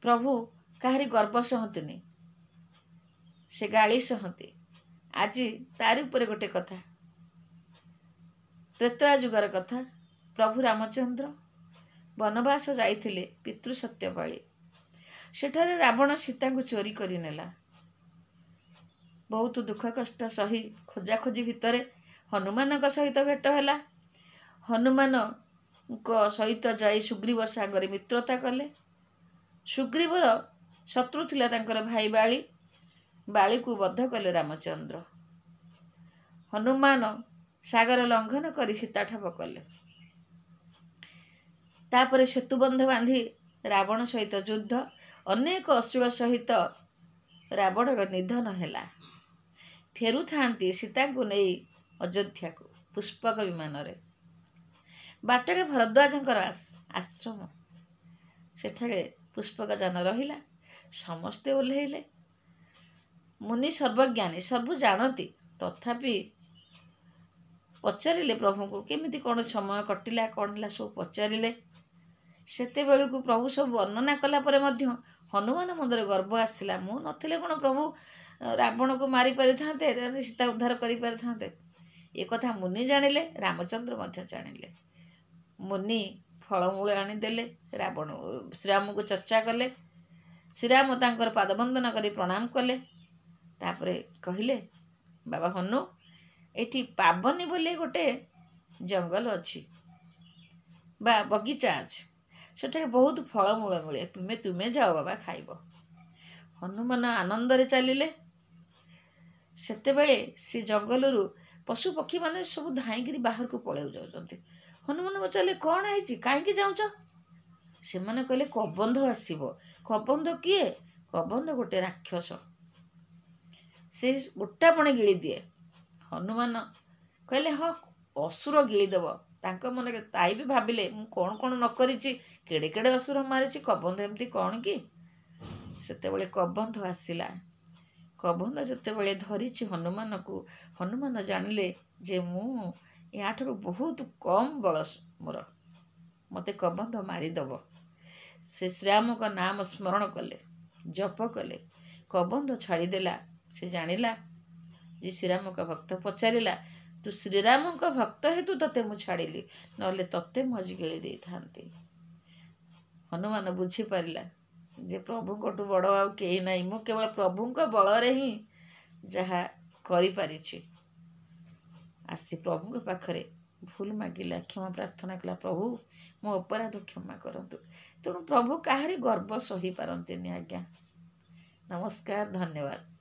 प्रभु काहरी गर्व सहंतिनी, से गाली सहंती। आज तारी उपरे गोटे कथा, त्रेतया जुगर कथा। प्रभु रामचंद्र वनवास जाइथिले पितृ सत्यपाळी। सेठारे रावण सीता को चोरी करि नेला। बहुत दुख कष्ट सही खोजा खोजी भितरे हनुमान सहित भेट है। हनुमान सहित जाई सुग्रीव सांगरे मित्रता कले। सुग्रीवर शत्रु थिला तांकर भाई बाली। बाली को बद्ध कले रामचंद्र। हनुमान सागर लंघन करी सीता ठाब कले। तापरे सेतुबंध बांधी रावण सहित युद्ध, अनेक अश्रुल सहित रावण निधन हैला। फेरु थांती सीता को नहीं अयोध्या को पुष्पक विमान रे। बाटरे भरद्वाजंकर आश्रम, सेठे पुष्पक जान रहिला। समस्ते ओल्हेइले। मुनि सर्वज्ञानी, सर्व जानती, तथापि पचारिले प्रभु को केमिति कौन समय कटिला कौन है सब पचारिले। सेते बेलू प्रभु सब वर्णना कला परे मध्य हनुमान मंदिर गर्व आसला। मु नथिले कौन प्रभु रावण को मारी पारि थांते, सीता उद्धार करि पारि थांते। ए कथा मुनि जानिले, रामचंद्र मध्य जानिले। मुनि फलमूल आनीदेले। रावण श्रीराम को चर्चा कले। श्रीराम तांकर पादबंदन करी प्रणाम कले। तापरे कहिले, बाबा हनु, एठी पाबनी बोले गोटे जंगल अच्छी बा बगीचा अच्छी, सेठे बहुत फलमूल मिले, तुमे जाओ बाबा खाइब। हनुमान आनंद रे चलिले। सेतेबेले से जंगल पशु पक्षी माने सब धाईकरी बाहर को पळे जाउछन्ति। हनुमान पचारे कौन है कहीं जाऊच? से माने कहले कबंध आसीबो। कबंध किए? कबंध गोटे राक्षस, से गोटा पणे गिली दिए। हनुमान कहले हाँ असुर गिलीदेव। तांक मन के ताई भी भाविले मु कौन कौन न करिछि, केड़े केड़े असुर मारिछि, कबंध एमती कौन कि? सेतेबेले कबंध आसिला। कबंध जेतेबेले धरिछि हनुमान को, हनुमान जानिले जे मु याठू बहुत कम बल मोर, मते कबंध मारिदब। से श्रीराम का नाम स्मरण कले, जप कले। कबंध छाड़ीदेला। से जानिला जे श्रीराम का भक्त। पचारिला, तू श्रीराम का भक्त हेतु तते मु छाड़िली, नले तते मु आज गिली दे थांती। हनुमान बुझी पारिला जे प्रभु कोटु बड़ आउ केही नाही, मु केवल प्रभु का बल रे ही जहा करि पारिछि। आसी प्रभु के पाखरे भूल मागिला, क्षमा प्रार्थना कला, प्रभु मो अपराध क्षमा करंतु। तेणु प्रभु काहरी गर्व सही पारंतिनी। आज्ञा नमस्कार, धन्यवाद।